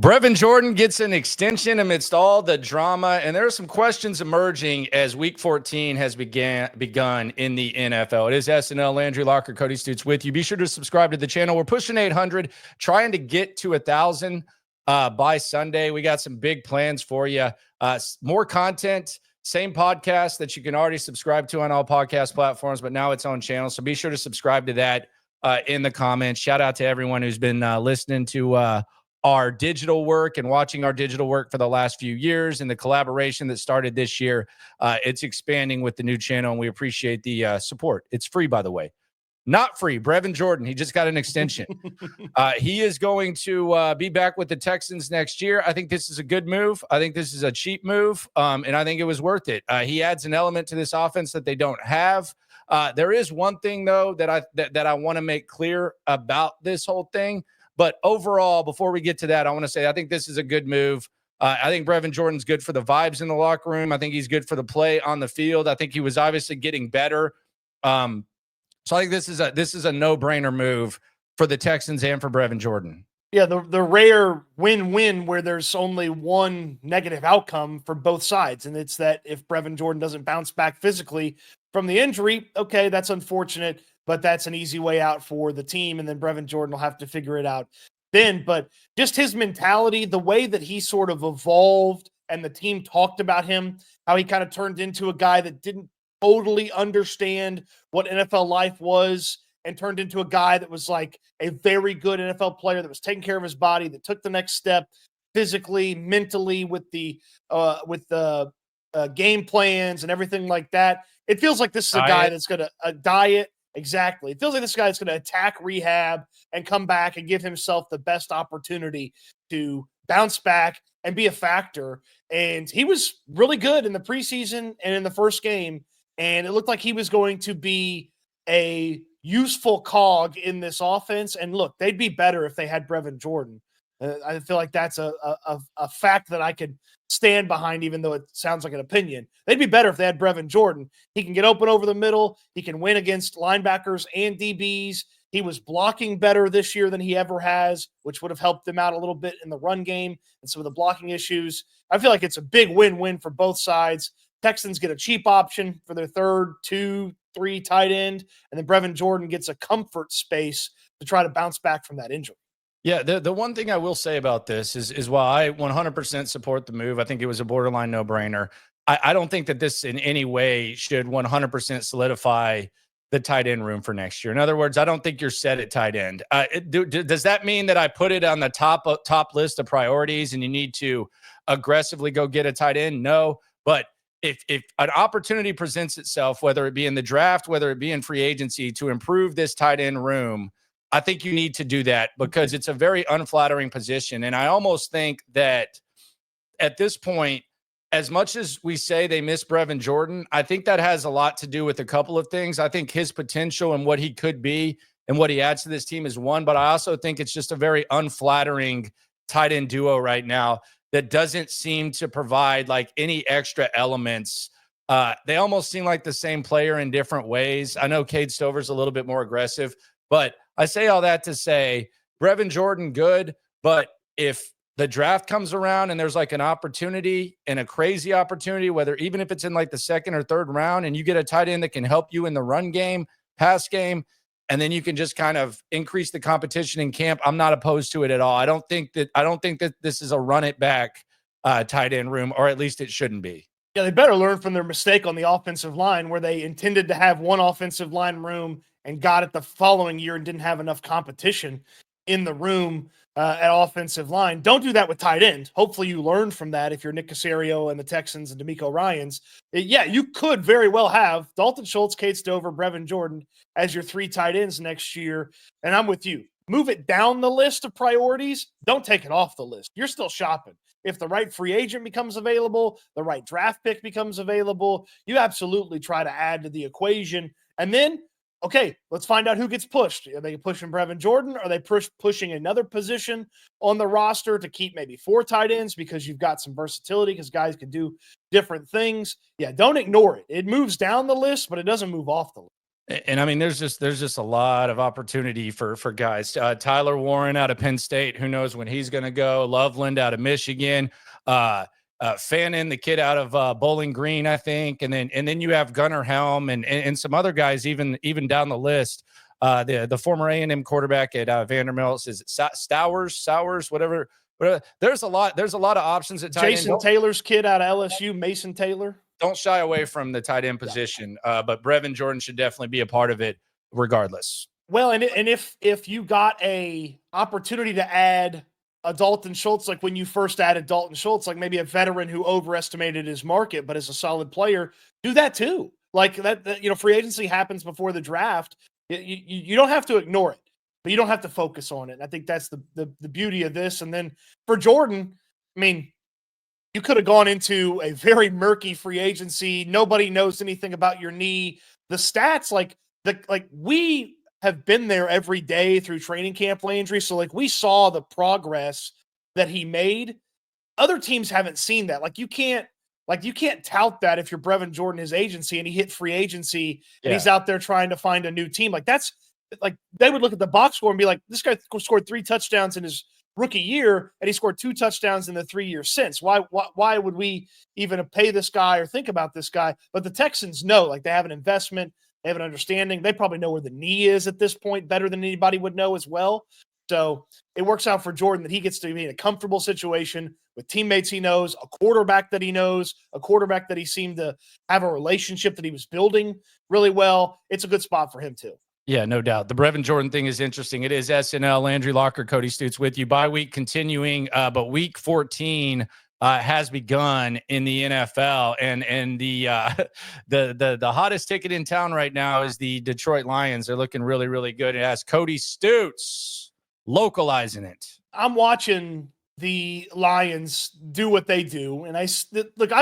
Brevin Jordan gets an extension amidst all the drama, and there are some questions emerging as Week 14 has begun in the NFL. It is SNL, Landry Locker, Cody Stoots with you. Be sure to subscribe to the channel. We're pushing 800, trying to get to 1,000 by Sunday. We got some big plans for you. More content, same podcast that you can already subscribe to on all podcast platforms, but now its own channel. So be sure to subscribe to that in the comments. Shout out to everyone who's been listening to our digital work and watching our digital work for the last few years, and the collaboration that started this year. It's expanding with the new channel, and we appreciate the support. It's free, by the way. Not free. Brevin Jordan, he just got an extension. He is going to be back with the Texans next year. I think this is a good move. I think this is a cheap move, and I think it was worth it. He adds an element to this offense that they don't have. There is one thing, though, that I want to make clear about this whole thing. But overall, before we get to that, I want to say I think this is a good move. I think Brevin Jordan's good for the vibes in the locker room. I think he's good for the play on the field. I think he was obviously getting better. So I think this is a no-brainer move for the Texans and for Brevin Jordan. Yeah, the rare win-win where there's only one negative outcome for both sides, and it's that if Brevin Jordan doesn't bounce back physically from the injury, okay, that's unfortunate, but that's an easy way out for the team, and then Brevin Jordan will have to figure it out then. But just his mentality, the way that he sort of evolved and the team talked about him, how he kind of turned into a guy that didn't totally understand what NFL life was and turned into a guy that was like a very good NFL player that was taking care of his body, that took the next step physically, mentally, with the game plans and everything like that. It feels like this is a guy that's going to diet. Exactly. It feels like this guy is going to attack rehab and come back and give himself the best opportunity to bounce back and be a factor. And he was really good in the preseason and in the first game. And it looked like he was going to be a useful cog in this offense. And look, they'd be better if they had Brevin Jordan. I feel like that's a fact that I could stand behind, even though it sounds like an opinion. They'd be better if they had Brevin Jordan. He can get open over the middle. He can win against linebackers and DBs. He was blocking better this year than he ever has, which would have helped them out a little bit in the run game and some of the blocking issues. I feel like it's a big win-win for both sides. Texans get a cheap option for their third, 2-3 tight end, and then Brevin Jordan gets a comfort space to try to bounce back from that injury. Yeah, the one thing I will say about this is while I 100% support the move, I think it was a borderline no-brainer. I don't think that this in any way should 100% solidify the tight end room for next year. In other words, I don't think you're set at tight end. Does that mean that I put it on the top list of priorities and you need to aggressively go get a tight end? No, but if an opportunity presents itself, whether it be in the draft, whether it be in free agency, to improve this tight end room, I think you need to do that because it's a very unflattering position. And I almost think that at this point, as much as we say they miss Brevin Jordan, I think that has a lot to do with a couple of things. I think his potential and what he could be and what he adds to this team is one, but I also think it's just a very unflattering tight end duo right now that doesn't seem to provide like any extra elements. They almost seem like the same player in different ways. I know Cade Stover's a little bit more aggressive, but I say all that to say Brevin Jordan, good. But if the draft comes around and there's like an opportunity and a crazy opportunity, whether even if it's in like the second or third round and you get a tight end that can help you in the run game, pass game, and then you can just kind of increase the competition in camp, I'm not opposed to it at all. I don't think that this is a run it back tight end room, or at least it shouldn't be. Yeah, they better learn from their mistake on the offensive line where they intended to have one offensive line room and got it the following year and didn't have enough competition in the room at offensive line. Don't do that with tight end. Hopefully you learn from that if you're Nick Caserio and the Texans and DeMeco Ryans. Yeah, you could very well have Dalton Schultz, Cade Stover, Brevin Jordan as your 3 tight ends next year, and I'm with you. Move it down the list of priorities. Don't take it off the list. You're still shopping. If the right free agent becomes available, the right draft pick becomes available, you absolutely try to add to the equation. And then, okay, let's find out who gets pushed. Are they pushing Brevin Jordan? Are they pushing another position on the roster to keep maybe 4 tight ends because you've got some versatility because guys can do different things? Yeah, don't ignore it. It moves down the list, but it doesn't move off the list. And I mean, there's just a lot of opportunity for guys. Tyler Warren out of Penn State, who knows when he's going to go. Loveland out of Michigan. Fannin, the kid out of Bowling Green, I think, and then you have Gunnar Helm and some other guys even down the list. The former A&M quarterback at Vanderbilt, is it Sowers, whatever. There's a lot of options at tight end. Jason Taylor's kid out of LSU, Mason Taylor. Don't shy away from the tight end position, but Brevin Jordan should definitely be a part of it, regardless. Well, and if you got a opportunity to add a Dalton Schultz, like when you first added Dalton Schultz, like maybe a veteran who overestimated his market but is a solid player, do that too. Like that free agency happens before the draft. You don't have to ignore it, but you don't have to focus on it. I think that's the beauty of this. And then for Jordan, I mean, you could have gone into a very murky free agency. Nobody knows anything about your knee. The stats, like we have been there every day through training camp, Landry. So like we saw the progress that he made. Other teams haven't seen that. Like you can't tout that if you're Brevin Jordan, his agency, and he hit free agency and he's out there trying to find a new team. Like that's like they would look at the box score and be like, this guy scored 3 touchdowns in his rookie year, and he scored 2 touchdowns in the 3 years since. Why would we even pay this guy or think about this guy? But the Texans know, like they have an investment, they have an understanding. They probably know where the knee is at this point better than anybody would know as well. So it works out for Jordan that he gets to be in a comfortable situation with teammates he knows, a quarterback that he knows, a quarterback that he seemed to have a relationship that he was building really well. It's a good spot for him too. Yeah, no doubt. The Brevin Jordan thing is interesting. It is SNL. Landry Locker, Cody Stoots with you. Bye week continuing, but week 14 has begun in the NFL, and the hottest ticket in town right now is the Detroit Lions. They're looking really, really good. It has Cody Stoots localizing it. I'm watching the Lions do what they do, and I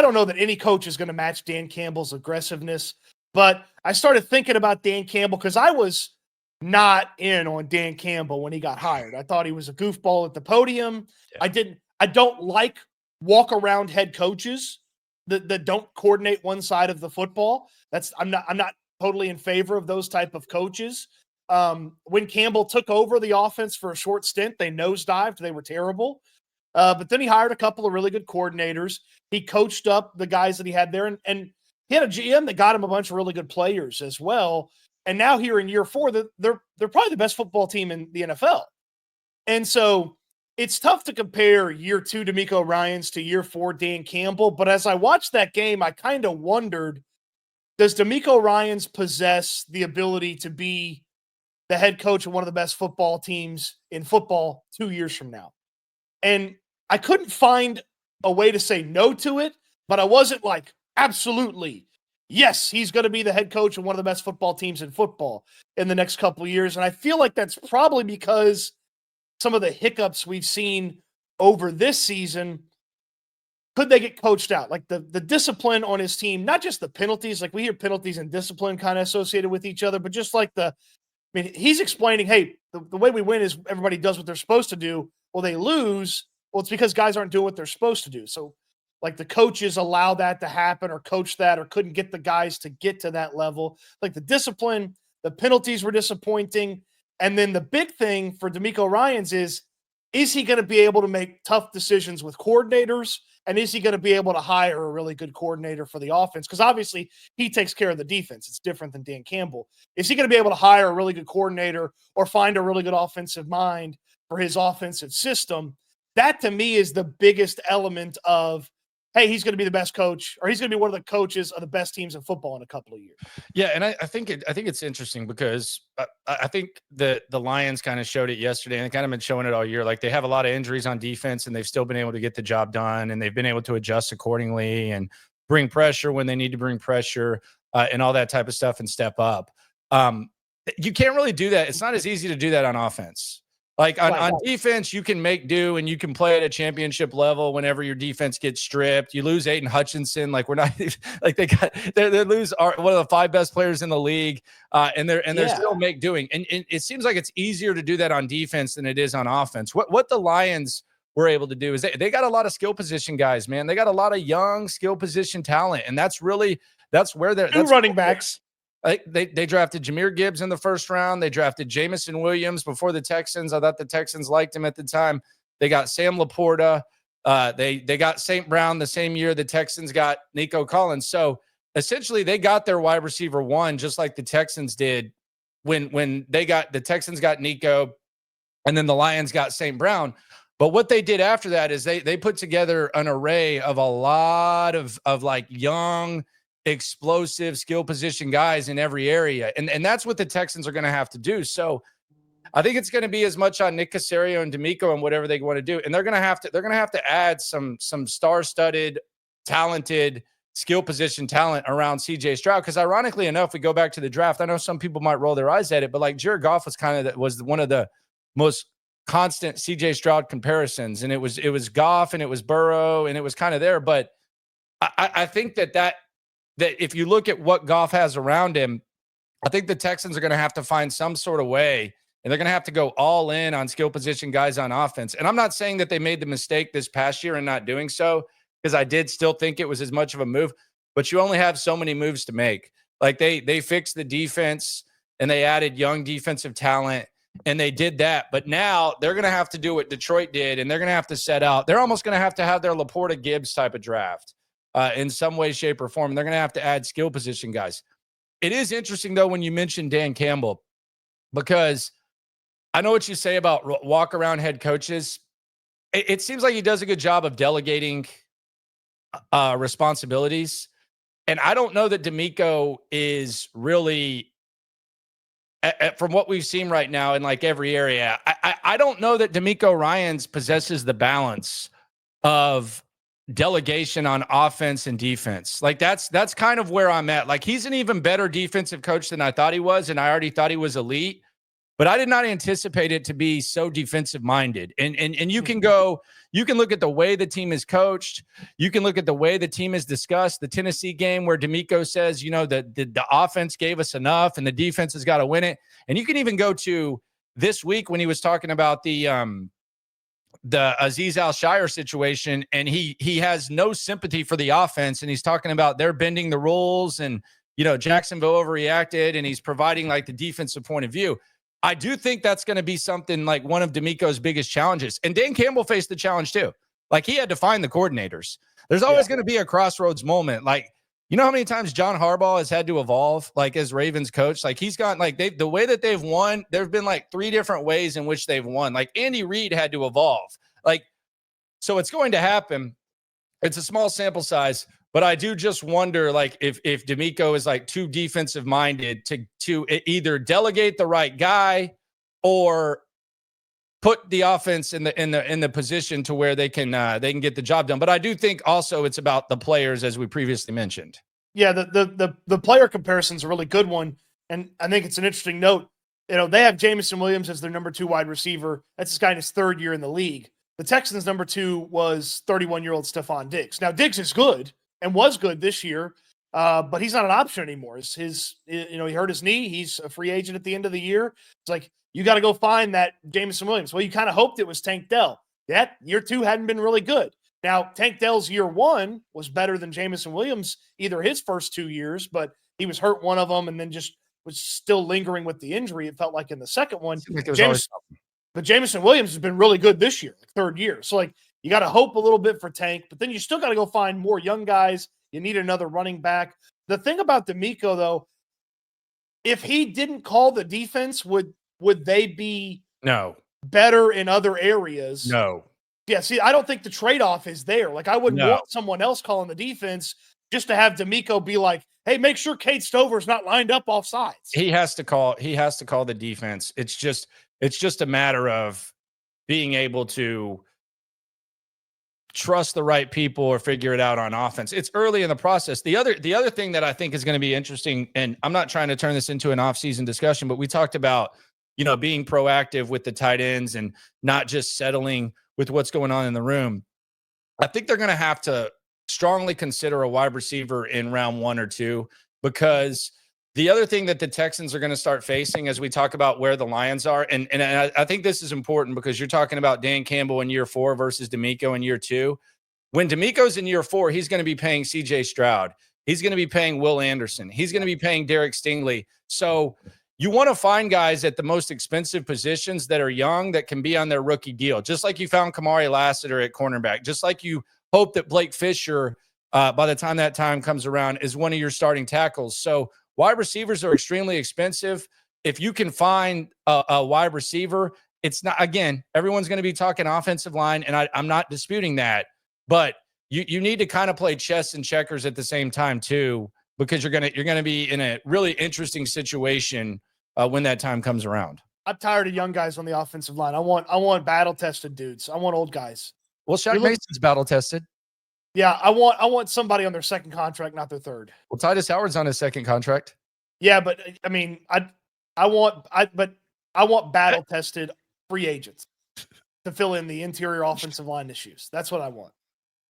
don't know that any coach is going to match Dan Campbell's aggressiveness. But I started thinking about Dan Campbell because I was not in on Dan Campbell when he got hired. I thought he was a goofball at the podium. Yeah. I don't like walk around head coaches that don't coordinate one side of the football. I'm not totally in favor of those type of coaches. When Campbell took over the offense for a short stint, they nosedived. They were terrible. But then he hired a couple of really good coordinators. He coached up the guys that he had there, and he had a GM that got him a bunch of really good players as well. And now here in year 4, they're probably the best football team in the NFL. And so it's tough to compare year 2 DeMeco Ryans to year 4 Dan Campbell. But as I watched that game, I kind of wondered, does DeMeco Ryans possess the ability to be the head coach of one of the best football teams in football 2 years from now? And I couldn't find a way to say no to it, but I wasn't like, absolutely, yes, he's going to be the head coach of one of the best football teams in football in the next couple of years. And I feel like that's probably because some of the hiccups we've seen over this season, could they get coached out? Like the discipline on his team, not just the penalties, like we hear penalties and discipline kind of associated with each other, but just like he's explaining, hey, the way we win is everybody does what they're supposed to do. Well, they lose. Well, it's because guys aren't doing what they're supposed to do. So like the coaches allow that to happen or coach that or couldn't get the guys to get to that level. Like the discipline, the penalties were disappointing. And then the big thing for DeMeco Ryans is he going to be able to make tough decisions with coordinators? And is he going to be able to hire a really good coordinator for the offense? Because obviously he takes care of the defense. It's different than Dan Campbell. Is he going to be able to hire a really good coordinator or find a really good offensive mind for his offensive system? That to me is the biggest element of, hey, he's going to be the best coach, or he's going to be one of the coaches of the best teams in football in a couple of years. Yeah, and I think it's interesting because I think the Lions kind of showed it yesterday, and they kind of been showing it all year. Like they have a lot of injuries on defense, and they've still been able to get the job done, and they've been able to adjust accordingly and bring pressure when they need to bring pressure and all that type of stuff and step up. You can't really do that. It's not as easy to do that on offense. Like on defense, you can make do and you can play at a championship level whenever your defense gets stripped. You lose Aiden Hutchinson, like we're not like they lose one of the 5 best players in the league, and they're still make doing. And it seems like it's easier to do that on defense than it is on offense. What the Lions were able to do is they got a lot of skill position guys, man. They got a lot of young skill position talent, and that's where they're running backs. They drafted Jahmyr Gibbs in the first round. They drafted Jamison Williams before the Texans. I thought the Texans liked him at the time. They got Sam Laporta. They got St. Brown the same year the Texans got Nico Collins. So essentially, they got their wide receiver one, just like the Texans did when the Texans got Nico, and then the Lions got St. Brown. But what they did after that is they put together an array of a lot of like young, explosive skill position guys in every area. And that's what the Texans are going to have to do. So I think it's going to be as much on Nick Caserio and D'Amico and whatever they want to do. And they're going to have to add some star-studded, talented skill position talent around CJ Stroud. Because ironically enough, we go back to the draft. I know some people might roll their eyes at it, but like Jared Goff was one of the most constant CJ Stroud comparisons. And it was Goff and it was Burrow and it was kind of there. But I think that if you look at what Goff has around him, I think the Texans are going to have to find some sort of way, and they're going to have to go all in on skill position guys on offense. And I'm not saying that they made the mistake this past year in not doing so, because I did still think it was as much of a move, but you only have so many moves to make. Like they fixed the defense and they added young defensive talent and they did that. But now they're going to have to do what Detroit did, and they're going to have to set out. They're almost going to have their Laporta Gibbs type of draft. In some way, shape, or form. They're going to have to add skill position guys. It is interesting, though, when you mention Dan Campbell, because I know what you say about walk-around head coaches. It seems like he does a good job of delegating responsibilities. And I don't know that D'Amico is really, from what we've seen right now in like every area, I don't know that D'Amico Ryans possesses the balance of delegation on offense and defense. Like that's kind of where I'm at. Like he's an even better defensive coach than I thought he was. And I already thought he was elite, but I did not anticipate it to be so defensive minded. And you can look at the way the team is coached. You can look at the way the team is discussed. The Tennessee game where D'Amico says, that the offense gave us enough and the defense has got to win it. And you can even go to this week when he was talking about the Azeez Al-Shire situation, and he has no sympathy for the offense, and he's talking about they're bending the rules, and Jacksonville overreacted, and he's providing like the defensive point of view. I do think that's going to be something like one of D'Amico's biggest challenges, and Dan Campbell faced the challenge too. Like he had to find the coordinators. There's always going to be a crossroads moment. Like how many times John Harbaugh has had to evolve, like as Ravens coach. Like he's got like the way that they've won. There've been like 3 different ways in which they've won. Like Andy Reid had to evolve. Like, so it's going to happen. It's a small sample size, but I do just wonder, like, if D'Amico is like too defensive minded to either delegate the right guy or put the offense in the position to where they can get the job done. But I do think also it's about the players, as we previously mentioned. Yeah, the player comparison is a really good one, and I think it's an interesting note. They have Jamison Williams as their number 2 wide receiver. That's this guy in his 3rd year in the league. The Texans' number 2 was 31-year-old Stefon Diggs. Now, Diggs is good and was good this year, but he's not an option anymore. He hurt his knee. He's a free agent at the end of the year. It's like, you got to go find that Jamison Williams. Well, you kind of hoped it was Tank Dell. That year 2 hadn't been really good. Now, Tank Dell's year 1 was better than Jamison Williams, either his first 2 years, but he was hurt one of them and then just was still lingering with the injury. It felt like in the second one. But Jamison Williams has been really good this year, 3rd year. So, like, you got to hope a little bit for Tank, but then you still got to go find more young guys. You need another running back. The thing about D'Amico, though, if he didn't call the defense, would they be better in other areas? No. Yeah, see, I don't think the trade-off is there. Like, I wouldn't want someone else calling the defense just to have D'Amico be like, hey, make sure Kate Stover's not lined up off sides. He has to call the defense. It's just a matter of being able to trust the right people or figure it out on offense. It's early in the process. The other thing that I think is going to be interesting, and I'm not trying to turn this into an off-season discussion, but we talked about, being proactive with the tight ends and not just settling with what's going on in the room. I think they're going to have to strongly consider a wide receiver in round 1 or 2, because the other thing that the Texans are going to start facing as we talk about where the Lions are, and I think this is important because you're talking about Dan Campbell in year 4 versus D'Amico in year 2. When D'Amico's in year 4, he's going to be paying CJ Stroud. He's going to be paying Will Anderson. He's going to be paying Derek Stingley. So you want to find guys at the most expensive positions that are young that can be on their rookie deal, just like you found Kamari Lassiter at cornerback, just like you hope that Blake Fisher, by the time that time comes around, is one of your starting tackles. So wide receivers are extremely expensive. If you can find a wide receiver, it's not, again, everyone's going to be talking offensive line, and I'm not disputing that, but you need to kind of play chess and checkers at the same time too, because you're gonna be in a really interesting situation when that time comes around. I'm tired of young guys on the offensive line. I want battle tested dudes. I want old guys. Well, Shaq Mason's battle tested. Yeah, I want somebody on their second contract, not their third. Well, Titus Howard's on his second contract. Yeah, but I mean, I want battle tested free agents to fill in the interior offensive line issues. That's what I want.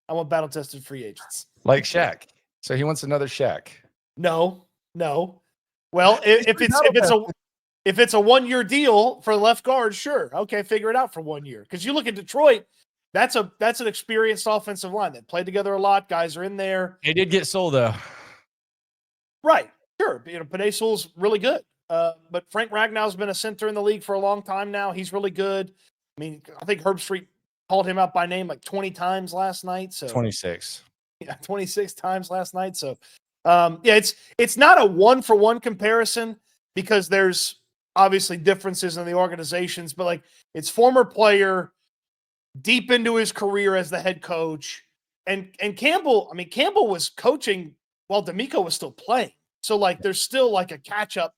I want battle tested free agents. Like Shaq. So he wants another Shaq. No. Well, if it's a 1-year deal for left guard, sure. Okay, figure it out for 1 year. Because you look at Detroit, that's an experienced offensive line that played together a lot. Guys are in there. They did get sold though. Right. Sure. Panay Sewell's really good. But Frank Ragnow's been a center in the league for a long time now. He's really good. I mean, I think Herb Street called him out by name like 20 times last night. So 26. Yeah, 26 times last night. So it's not a 1-for-1 comparison because there's obviously differences in the organizations, but like it's former player deep into his career as the head coach. And Campbell was coaching while D'Amico was still playing. So like there's still like a catch-up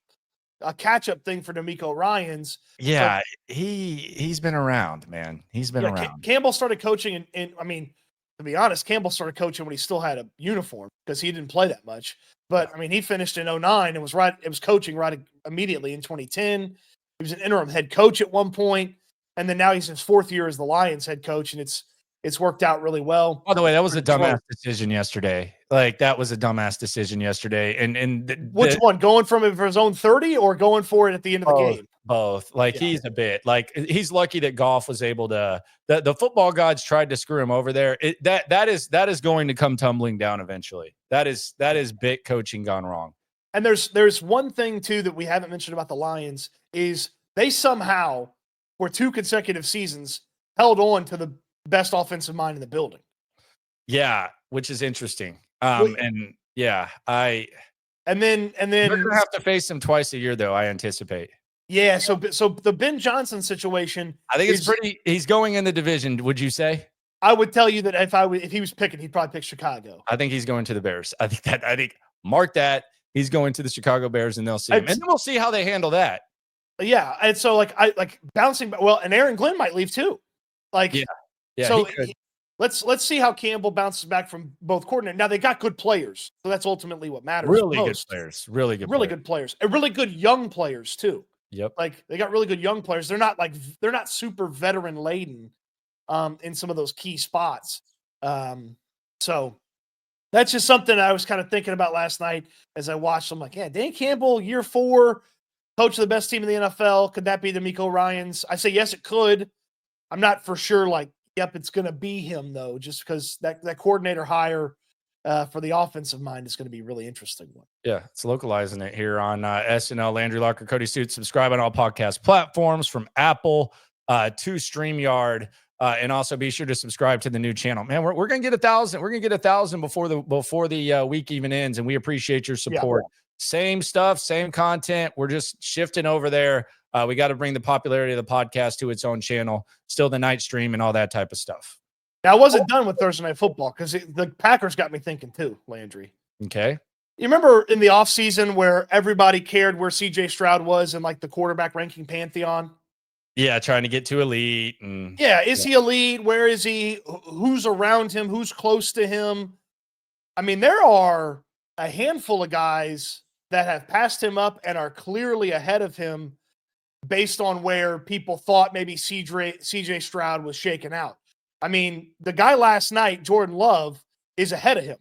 thing for D'Amico Ryans. Yeah, he's been around, man. He's been around. Campbell started coaching and I mean, to be honest, Campbell started coaching when he still had a uniform because he didn't play that much. But I mean, he finished in 2009 and was coaching right immediately in 2010. He was an interim head coach at one point, and then now he's in his 4th year as the Lions head coach, and it's worked out really well. By the way, that was a dumbass decision yesterday. Like that was a dumbass decision yesterday. And which one? Going from it for his own 30 or going for it at the end of the game? Both. Like he's a bit like he's lucky that Goff was able to. The football gods tried to screw him over there. That is going to come tumbling down eventually. That is bit coaching gone wrong. And there's one thing too that we haven't mentioned about the Lions is they somehow for 2 consecutive seasons held on to the best offensive mind in the building. Yeah, which is interesting. And then they're gonna have to face him twice a year, though. I anticipate. Yeah, so the Ben Johnson situation, I think it's pretty. He's going in the division. Would you say? I would tell you that if he was picking, he'd probably pick Chicago. I think he's going to the Bears. I think mark that. He's going to the Chicago Bears, and they'll see him, and then we'll see how they handle that. Yeah, and so like bouncing. Well, and Aaron Glenn might leave too. Like yeah. So let's see how Campbell bounces back from both coordinators. Now they got good players, so that's ultimately what matters. Really good players. Really good players, and really good young players too. Yep. Like they got really good young players. They're not super veteran laden in some of those key spots. So that's just something I was kind of thinking about last night as I watched. I'm like, yeah, Dan Campbell, year 4, coach of the best team in the NFL. Could that be D'Amico Ryans? I say yes, it could. I'm not for sure. Like, yep, it's going to be him though, just because that coordinator hire for the offensive mind is going to be a really interesting one. Yeah, it's localizing it here on SNL. Landry Locker, Cody Stoots. Subscribe on all podcast platforms from Apple to StreamYard, and also be sure to subscribe to the new channel. Man, we're gonna get 1,000. We're gonna get 1,000 before the week even ends, and we appreciate your support. Yeah. Same stuff, same content. We're just shifting over there. We got to bring the popularity of the podcast to its own channel. Still the night stream and all that type of stuff. Now, I wasn't done with Thursday Night Football because the Packers got me thinking too, Landry. Okay. You remember in the offseason where everybody cared where CJ Stroud was in like the quarterback ranking pantheon? Yeah, trying to get to elite. And is he elite? Where is he? Who's around him? Who's close to him? I mean, there are a handful of guys that have passed him up and are clearly ahead of him based on where people thought maybe CJ Stroud was shaken out. I mean, the guy last night, Jordan Love, is ahead of him.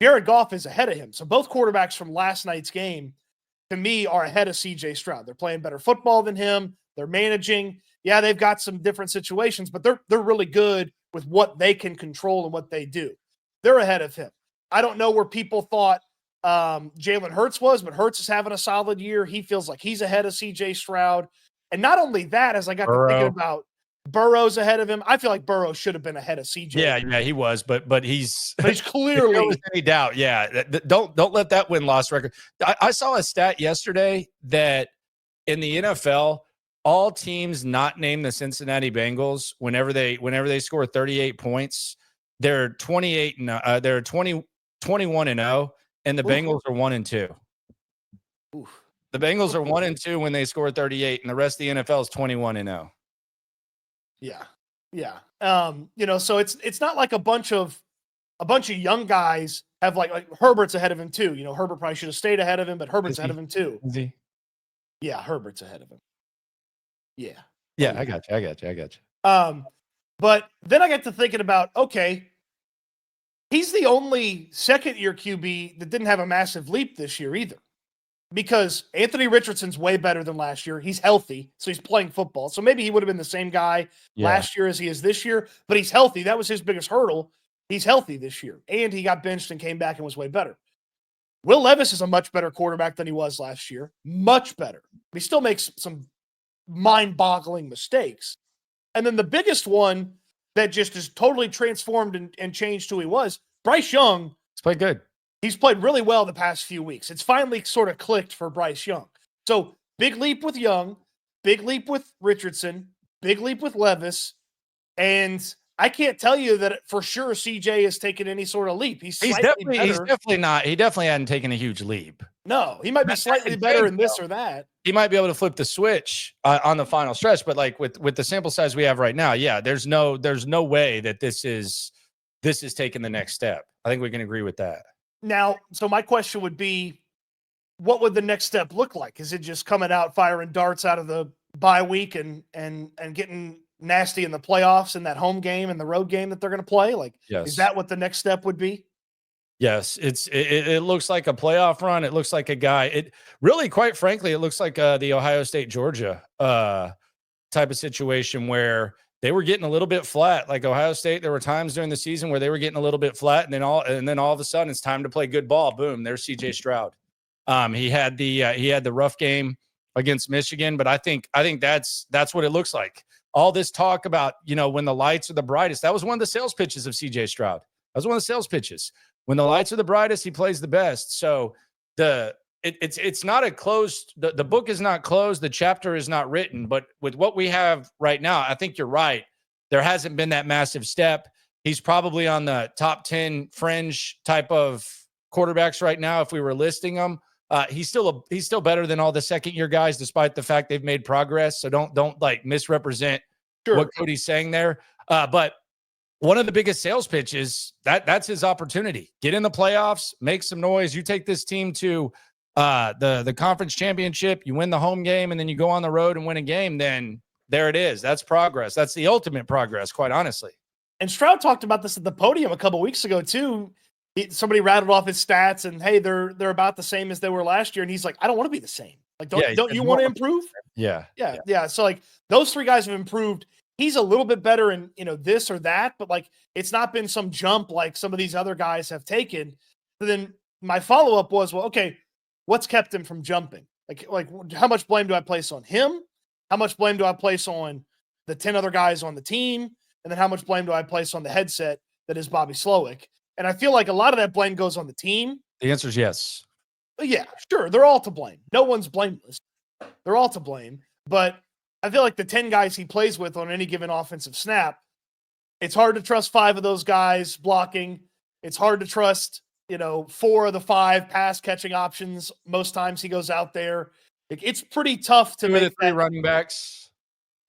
Jared Goff is ahead of him. So both quarterbacks from last night's game, to me, are ahead of CJ Stroud. They're playing better football than him. They're managing. Yeah, they've got some different situations, but they're really good with what they can control and what they do. They're ahead of him. I don't know where people thought Jalen Hurts was, but Hurts is having a solid year. He feels like he's ahead of CJ Stroud. And not only that, as I got to thinking about Burrow's ahead of him, I feel like Burrow should have been ahead of CJ. Yeah, he was, but he's clearly if there was any doubt. Yeah, don't let that win-loss record. I saw a stat yesterday that in the NFL, all teams not named the Cincinnati Bengals, whenever they score 38 points, they're 28 and they're 21 and 0, and the Bengals are 1 and 2. Oof. The Bengals are 1 and 2 when they score 38, and the rest of the NFL is 21 and 0. Yeah. So it's not like a bunch of young guys have like Herbert's ahead of him too. Herbert probably should have stayed ahead of him, but Herbert's ahead of him too. Is he? Yeah, Herbert's ahead of him. Yeah. Yeah, I got you. But then I got to thinking about, okay, he's the only second-year QB that didn't have a massive leap this year either. Because Anthony Richardson's way better than last year. He's healthy, so he's playing football. So maybe he would have been the same guy last year as he is this year, but he's healthy. That was his biggest hurdle. He's healthy this year, and he got benched and came back and was way better. Will Levis is a much better quarterback than he was last year. Much better. He still makes some mind-boggling mistakes. And then the biggest one that just is totally transformed and changed who he was, Bryce Young. He's played good. He's played really well the past few weeks. It's finally sort of clicked for Bryce Young. So big leap with Young, big leap with Richardson, big leap with Levis. And I can't tell you that for sure CJ has taken any sort of leap. He's definitely not. He definitely hadn't taken a huge leap. No, he might be slightly better in this or that. He might be able to flip the switch on the final stretch, but like with the sample size we have right now, yeah, there's no way that this is taking the next step. I think we can agree with that. Now, so my question would be, what would the next step look like? Is it just coming out firing darts out of the bye week and getting nasty in the playoffs in that home game and the road game that they're going to play? Like, yes. Is that what the next step would be? Yes, it looks like a playoff run. It looks like a guy. It really, quite frankly, it looks like the Ohio State Georgia type of situation where they were getting a little bit flat. Like Ohio State, there were times during the season where they were getting a little bit flat, and then all of a sudden it's time to play good ball. Boom, there's CJ Stroud. He had the rough game against Michigan, but I think that's what it looks like. All this talk about, when the lights are the brightest, that was one of the sales pitches of CJ Stroud. That was one of the sales pitches. When the lights are the brightest, he plays the best. So it's not a closed, the book is not closed. The chapter is not written, but with what we have right now, I think you're right. There hasn't been that massive step. He's probably on the top 10 fringe type of quarterbacks right now. If we were listing them, he's still better than all the second year guys, despite the fact they've made progress. So don't like misrepresent what Cody's saying there. But one of the biggest sales pitches, that's his opportunity. Get in the playoffs, make some noise. You take this team to the conference championship, you win the home game, and then you go on the road and win a game, then there it is. That's progress. That's the ultimate progress, quite honestly. And Stroud talked about this at the podium a couple weeks ago, too. Somebody rattled off his stats, and, hey, they're about the same as they were last year. And he's like, I don't want to be the same. Like, don't you want to improve? Yeah. So, like, those three guys have improved. He's a little bit better in, this or that, but like, it's not been some jump like some of these other guys have taken. So then my follow-up was, well, okay, what's kept him from jumping? Like how much blame do I place on him? How much blame do I place on the 10 other guys on the team? And then how much blame do I place on the headset that is Bobby Slowick? And I feel like a lot of that blame goes on the team. The answer is yes. Yeah, sure. They're all to blame. No one's blameless. They're all to blame. But I feel like the 10 guys he plays with on any given offensive snap, it's hard to trust 5 of those guys blocking. It's hard to trust, 4 of the 5 pass catching options. Most times he goes out there. It's pretty tough to make 2 of the 3 running backs.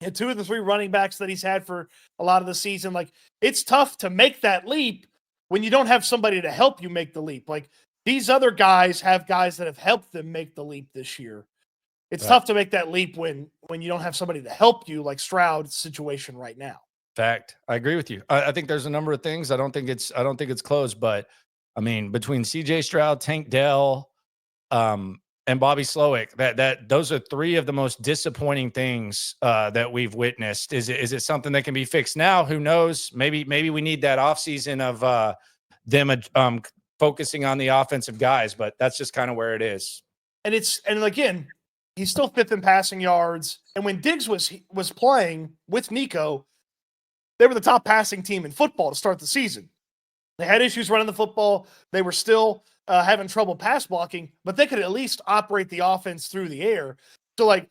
Yeah, 2 of the 3 running backs that he's had for a lot of the season. Like, it's tough to make that leap when you don't have somebody to help you make the leap. Like, these other guys have guys that have helped them make the leap this year. It's tough to make that leap when you don't have somebody to help you, like Stroud's situation right now. Fact. I agree with you. I think there's a number of things. I don't think it's closed, but I mean, between CJ Stroud, Tank Dell, and Bobby Slowick, that those are 3 of the most disappointing things that we've witnessed. Is it something that can be fixed now? Who knows? Maybe we need that offseason of them focusing on the offensive guys, but that's just kind of where it is. And again, he's still 5th in passing yards. And when Diggs was playing with Nico, they were the top passing team in football to start the season. They had issues running the football. They were still having trouble pass blocking, but they could at least operate the offense through the air. So, like,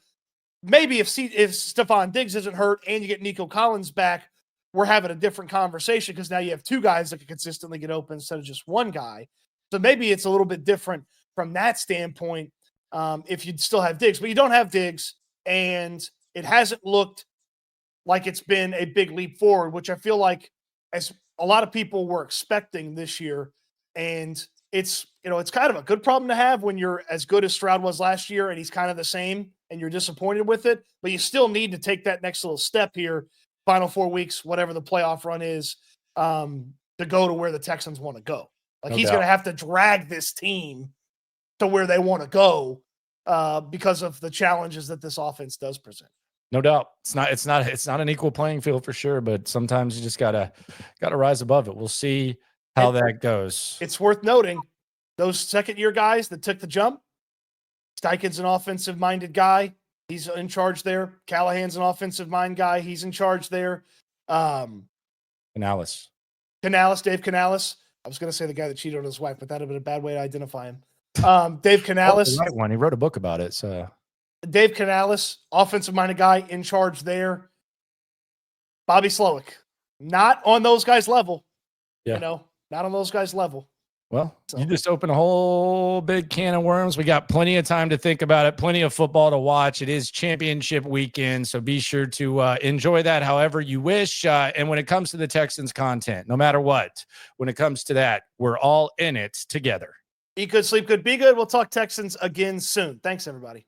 maybe if Stefon Diggs isn't hurt and you get Nico Collins back, we're having a different conversation because now you have 2 guys that can consistently get open instead of just 1 guy. So maybe it's a little bit different from that standpoint if you'd still have Diggs. But you don't have Diggs, and it hasn't looked like it's been a big leap forward, which I feel like as a lot of people were expecting this year. And it's kind of a good problem to have when you're as good as Stroud was last year and he's kind of the same and you're disappointed with it, but you still need to take that next little step here, final 4 weeks, whatever the playoff run is, to go to where the Texans want to go. Like, he's going to have to drag this team to where they want to go because of the challenges that this offense does present. No doubt. It's not an equal playing field for sure, but sometimes you just gotta rise above it. We'll see how that goes. It's worth noting those second-year guys that took the jump. Steichen's an offensive-minded guy. He's in charge there. Callahan's an offensive-mind guy. He's in charge there. Canales, Dave Canales. I was going to say the guy that cheated on his wife, but that would have been a bad way to identify him. Dave Canales. The right one. He wrote a book about it. So Dave Canales, offensive-minded guy, in charge there. Bobby Slowick, not on those guys' level. Yeah. Not on those guys' level. Well, you just opened a whole big can of worms. We got plenty of time to think about it, plenty of football to watch. It is championship weekend, so be sure to enjoy that however you wish. And when it comes to the Texans content, no matter what, when it comes to that, we're all in it together. Eat good, sleep good, be good. We'll talk Texans again soon. Thanks, everybody.